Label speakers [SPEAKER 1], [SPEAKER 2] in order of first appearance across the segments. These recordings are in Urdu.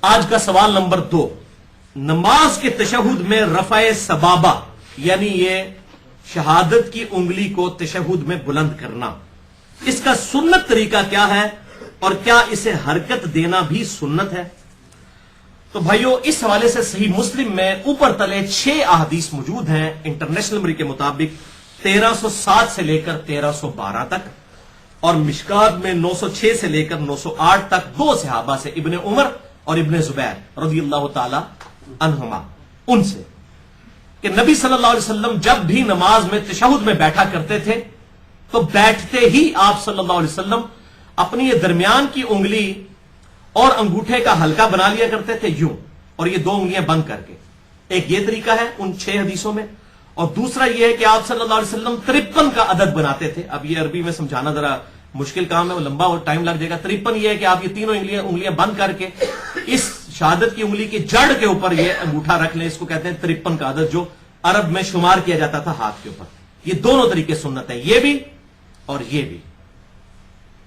[SPEAKER 1] آج کا سوال نمبر 2، نماز کے تشہد میں رفع سبابہ یعنی یہ شہادت کی انگلی کو تشہد میں بلند کرنا، اس کا سنت طریقہ کیا ہے اور کیا اسے حرکت دینا بھی سنت ہے؟ تو بھائیو، اس حوالے سے صحیح مسلم میں اوپر تلے 6 احادیث موجود ہیں انٹرنیشنل نمبر کے مطابق 1307 سے لے کر 1312 تک، اور مشکات میں 906 سے لے کر 908 تک 2 صحابہ سے، ابن عمر اور ابن زبیر رضی اللہ تعالی عنہما، ان سے کہ نبی صلی اللہ علیہ وسلم جب بھی نماز میں تشہد میں بیٹھا کرتے تھے تو بیٹھتے ہی آپ صلی اللہ علیہ وسلم اپنی یہ درمیان کی انگلی اور انگوٹھے کا حلقہ بنا لیا کرتے تھے یوں، اور یہ 2 انگلیاں بند کر کے۔ ایک یہ طریقہ ہے ان 6 حدیثوں میں، اور دوسرا یہ ہے کہ آپ صلی اللہ علیہ وسلم 53 کا عدد بناتے تھے۔ اب یہ عربی میں سمجھانا ذرا مشکل کام ہے، وہ لمبا اور ٹائم لگ جائے گا۔ 53 یہ ہے کہ آپ یہ تینوں انگلیاں بند کر کے اس شہادت کی انگلی کی جڑ کے اوپر یہ انگوٹھا رکھ لیں، اس کو کہتے ہیں 53 کا عدد، جو عرب میں شمار کیا جاتا تھا ہاتھ کے اوپر۔ یہ دونوں طریقے سنت ہیں، یہ بھی اور یہ بھی،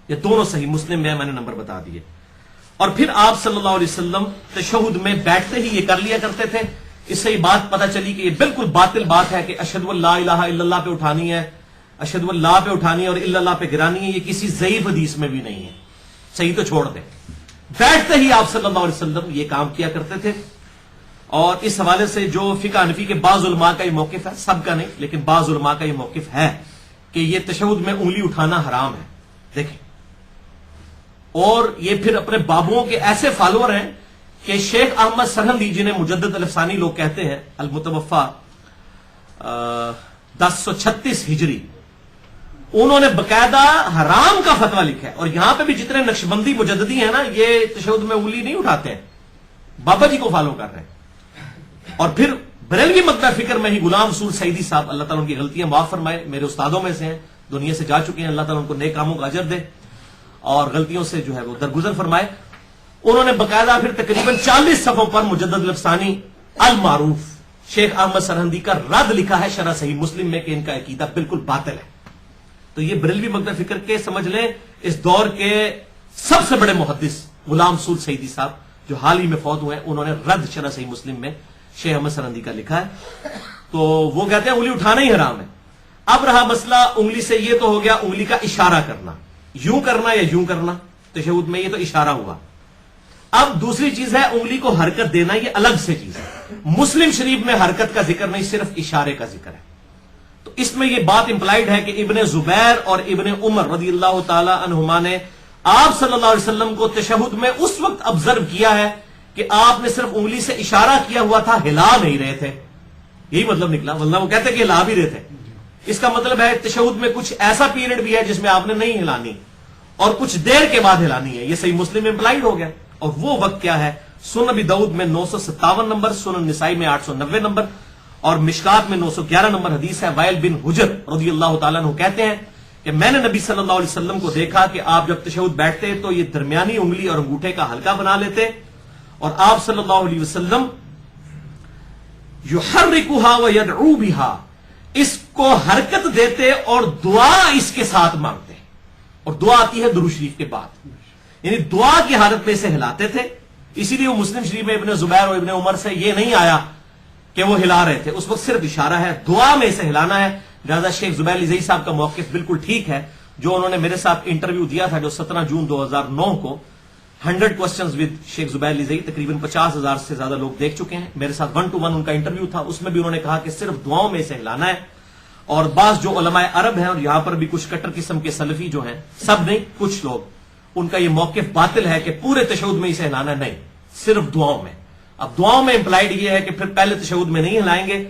[SPEAKER 1] یہ دونوں صحیح مسلم میں نے نمبر بتا دیے۔ اور پھر آپ صلی اللہ علیہ وسلم تشہد میں بیٹھتے ہی یہ کر لیا کرتے تھے۔ اس سے یہ بات پتہ چلی کہ یہ بالکل باطل بات ہے کہ اشہد ان لا الہ الا اللہ پہ اٹھانی ہے، اشہد ان لا پہ اٹھانی ہے اور الا اللہ پہ گرانی ہے۔ یہ کسی ضعیف حدیث میں بھی نہیں ہے، صحیح تو چھوڑ دیں۔ بیٹھتے ہی آپ صلی اللہ علیہ وسلم یہ کام کیا کرتے تھے، اور اس حوالے سے جو فقہ حنفی کے بعض علماء کا یہ موقف ہے، سب کا نہیں لیکن بعض علماء کا یہ موقف ہے کہ یہ تشہد میں انگلی اٹھانا حرام ہے۔ دیکھیں، اور یہ پھر اپنے بابوں کے ایسے فالوور ہیں کہ شیخ احمد سرہندی، جنہیں مجدد الافسانی لوگ کہتے ہیں، المتوفا 1036 ہجری، انہوں نے باقاعدہ حرام کا فتویٰ لکھا ہے۔ اور یہاں پہ بھی جتنے نقشبندی مجددی ہیں نا، یہ تشہد میں انگلی نہیں اٹھاتے ہیں، بابا جی کو فالو کر رہے ہیں۔ اور پھر بریلوی مکتبہ فکر میں ہی غلام رسول سعیدی صاحب، اللہ تعالیٰ ان کی غلطیاں معاف فرمائے، میرے استادوں میں سے ہیں، دنیا سے جا چکے ہیں، اللہ تعالیٰ ان کو نیک کاموں کا اجر دے اور غلطیوں سے جو ہے وہ درگزر فرمائے۔ انہوں نے باقاعدہ پھر تقریباً 40 صفحوں پر مجدد الافسانی المعروف شیخ احمد سرہندی کا رد لکھا ہے شرح صحیح مسلم میں کہ ان کا عقیدہ بالکل باطل ہے۔ تو یہ بریلوی مکتبہ فکر کے سمجھ لیں اس دور کے سب سے بڑے محدث غلام رسول سعیدی صاحب، جو حال ہی میں فوت ہوئے ہیں، انہوں نے رد شرح صحیح مسلم میں شیخ احمد سرہندی کا لکھا ہے۔ تو وہ کہتے ہیں انگلی اٹھانا ہی حرام ہے۔ اب رہا مسئلہ انگلی سے، یہ تو ہو گیا انگلی کا اشارہ کرنا، یوں کرنا یا یوں کرنا، تشہد میں یہ تو اشارہ ہوا۔ اب دوسری چیز ہے انگلی کو حرکت دینا، یہ الگ سے چیز ہے۔ مسلم شریف میں حرکت کا ذکر نہیں، صرف اشارے کا ذکر ہے۔ تو اس میں یہ بات امپلائڈ ہے کہ ابن زبیر اور ابن عمر رضی اللہ تعالی عنہما نے آپ صلی اللہ علیہ وسلم کو تشہد میں اس وقت آبزرو کیا ہے کہ آپ نے صرف انگلی سے اشارہ کیا ہوا تھا، ہلا نہیں رہے تھے۔ یہی مطلب نکلا، ورنہ وہ کہتے کہ ہلا بھی رہے تھے۔ اس کا مطلب ہے تشہد میں کچھ ایسا پیریڈ بھی ہے جس میں آپ نے نہیں ہلانی اور کچھ دیر کے بعد ہلانی ہے۔ یہ صحیح مسلم امپلائڈ ہو گیا۔ اور وہ وقت کیا ہے؟ سنن ابی داؤد میں 957 نمبر، سنن نسائی میں 890 نمبر اور مشکات میں 911 نمبر حدیث ہے۔ وائل بن حجر رضی اللہ تعالیٰ عنہ کہتے ہیں کہ میں نے نبی صلی اللہ علیہ وسلم کو دیکھا کہ آپ جب تشہد بیٹھتے تو یہ درمیانی انگلی اور انگوٹھے کا حلقہ بنا لیتے، اور آپ صلی اللہ علیہ وسلم یحرکھا ویدعو بھا، اس کو حرکت دیتے اور دعا اس کے ساتھ مانگتے، اور دعا آتی ہے درود شریف کے بعد، یعنی دعا کی حالت میں اسے ہلاتے تھے۔ اسی لیے وہ مسلم شریف میں ابن زبیر اور ابن عمر سے یہ نہیں آیا کہ وہ ہلا رہے تھے، اس وقت صرف اشارہ ہے، دعا میں اسے ہلانا ہے۔ لہٰذا شیخ زبیر لذیذ صاحب کا موقف بالکل ٹھیک ہے، جو انہوں نے میرے ساتھ انٹرویو دیا تھا جو 17 جون 2009 کو 100 کوسچنز ود شیخ زبیر لذیذ، تقریباً 50,000 سے زیادہ لوگ دیکھ چکے ہیں، میرے ساتھ 1 to 1 ان کا انٹرویو تھا، اس میں بھی انہوں نے کہا کہ صرف دعاؤں میں اسے ہلانا ہے۔ اور بعض جو علماء عرب ہیں اور یہاں پر بھی کچھ کٹر قسم کے سلفی جو ہیں، سب نہیں کچھ لوگ، ان کا یہ موقف باطل ہے کہ پورے تشہد میں اسے ہلانا نہیں، صرف دعاؤں میں۔ اب دعاؤں میں امپلائڈ یہ ہے کہ پھر پہلے تشہد میں نہیں ہلائیں گے،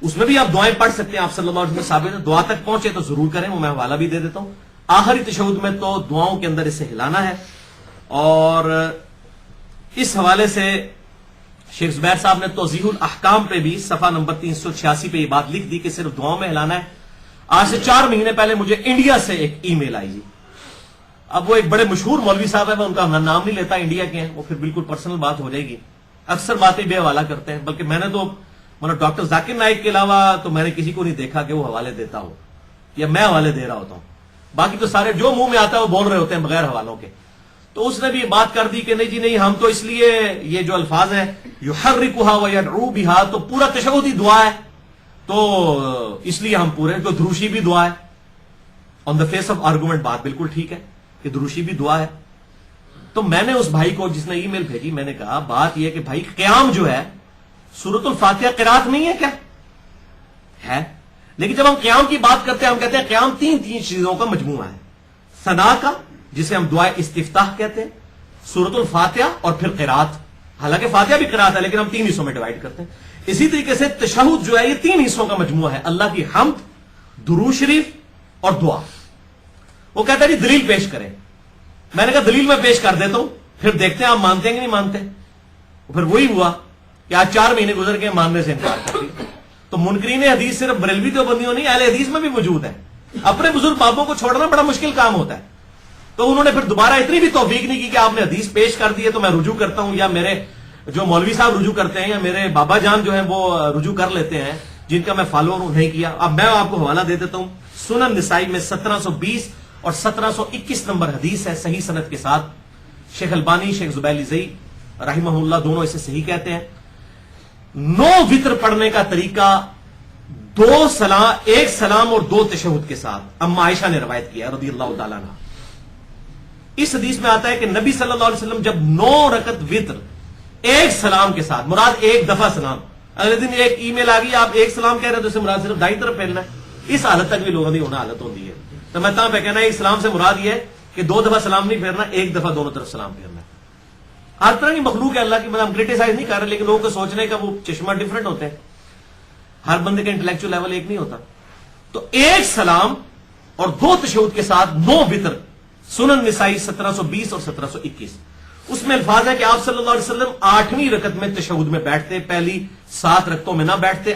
[SPEAKER 1] اس میں بھی آپ دعائیں پڑھ سکتے ہیں، آپ صلی اللہ علیہ وسلم ثابت ہے، دعا تک پہنچے تو ضرور کریں، وہ میں حوالہ بھی دے دیتا ہوں۔ آخری تشہد میں تو دعاؤں کے اندر اسے ہلانا ہے۔ اور اس حوالے سے شیخ زبیر صاحب نے توضیح الاحکام پہ بھی صفحہ نمبر 386 پہ یہ بات لکھ دی کہ صرف دعاؤں میں ہلانا ہے۔ آج سے 4 مہینے پہلے مجھے انڈیا سے ایک ای میل آئی جی۔ اب وہ ایک بڑے مشہور مولوی صاحب ہیں، میں ان کا نام نہیں لیتا، انڈیا کے ہیں، وہ پھر بالکل پرسنل بات ہو جائے گی، اکثر باتیں بے حوالہ کرتے ہیں، بلکہ میں نے تو ڈاکٹر ذاکر نائک کے علاوہ تو میں نے کسی کو نہیں دیکھا کہ وہ حوالے دیتا ہو یا میں حوالے دے رہا ہوتا ہوں، باقی تو سارے جو منہ میں آتا ہے وہ بول رہے ہوتے ہیں بغیر حوالوں کے۔ تو اس نے بھی بات کر دی کہ نہیں جی نہیں، ہم تو اس لیے یہ جو الفاظ ہیں یحرکھا ویدعو بہا، تو پورا تشہد ہی دعا ہے، تو اس لیے ہم پورے، تو دروشی بھی دعا ہے. آن دا فیس آف آرگومنٹ بات بالکل ٹھیک ہے کہ دروشی بھی دعا ہے. تو میں نے اس بھائی کو جس نے ای میل بھیجی، میں نے کہا بات یہ کہ بھائی قیام جو ہے سورۃ الفاتحہ قرات نہیں ہے کیا؟ ہے، لیکن جب ہم قیام کی بات کرتے ہیں ہم کہتے ہیں قیام تین چیزوں کا مجموعہ ہے، ثنا کا جسے ہم دعائے استفتاح کہتے ہیں، سورۃ الفاتحہ اور پھر قرات. حالانکہ فاتحہ بھی قرات ہے لیکن ہم تین حصوں میں ڈیوائڈ کرتے ہیں. اسی طریقے سے تشہد جو ہے یہ تین حصوں کا مجموعہ ہے، اللہ کی حمد، درود شریف اور دعا. وہ کہتا ہے جی دلیل پیش کریں. میں نے کہا دلیل میں پیش کر دیتا ہوں، پھر دیکھتے ہیں آپ مانتے ہیں کہ نہیں مانتے. پھر وہی ہوا کہ آج 4 مہینے گزر کے ماننے سے انکار کر دیا. تو منکرین حدیث صرف بریلوی دیوبندیوں نہیں، اہل حدیث میں بھی موجود ہے. اپنے بزرگ بابوں کو چھوڑنا بڑا مشکل کام ہوتا ہے. تو انہوں نے پھر دوبارہ اتنی بھی توفیق نہیں کی کہ آپ نے حدیث پیش کر دی ہے تو میں رجوع کرتا ہوں، یا میرے جو مولوی صاحب رجوع کرتے ہیں یا میرے بابا جان جو ہیں وہ رجوع کر لیتے ہیں جن کا میں فالوور ہوں، نہیں کیا. اب میں آپ کو حوالہ دے دیتا ہوں، سنن نسائی میں 1720 اور 1721 نمبر حدیث ہے صحیح سند کے ساتھ. شیخ البانی، شیخ زبیل زئی رحمہ اللہ دونوں اسے صحیح کہتے ہیں. 9 وطر پڑھنے کا طریقہ 2 سلام، 1 سلام اور 2 تشہد کے ساتھ اما عائشہ نے روایت کیا رضی اللہ تعالیٰ عنہ. اس حدیث میں آتا ہے کہ نبی صلی اللہ علیہ وسلم جب 9 رکعت وطر 1 سلام کے ساتھ، مراد 1 دفعہ سلام، اگلے دن ایک ای میل آ گئی آپ 1 سلام کہہ رہے تو اسے مراد صرف دائیں طرف پھیرنا ہے. اس حالت تک بھی لوگوں کی ہونا حالت ہوتی ہے. تو میں تاں پہ کہنا ہے ایک سلام سے مراد یہ ہے کہ 2 دفعہ سلام نہیں پھیرنا، 1 دفعہ دونوں طرف سلام پھیرنا ہے. ہر طرح کی مخلوق ہے اللہ کی، مطلب ہم کریٹیسائز نہیں کر رہے، لیکن لوگوں کو سوچنے کا وہ چشمہ ڈفرنٹ ہوتے ہیں، ہر بندے کا انٹلیکچوئل لیول ایک نہیں ہوتا. تو 1 سلام اور 2 تشہد کے ساتھ 9 وطر، سنن نسائی 1720 اور 1721. اس میں الفاظ ہے کہ آپ صلی اللہ علیہ وسلم 8ویں رکعت میں تشہد میں بیٹھتے، پہلی 7 رکعتوں میں نہ بیٹھتے،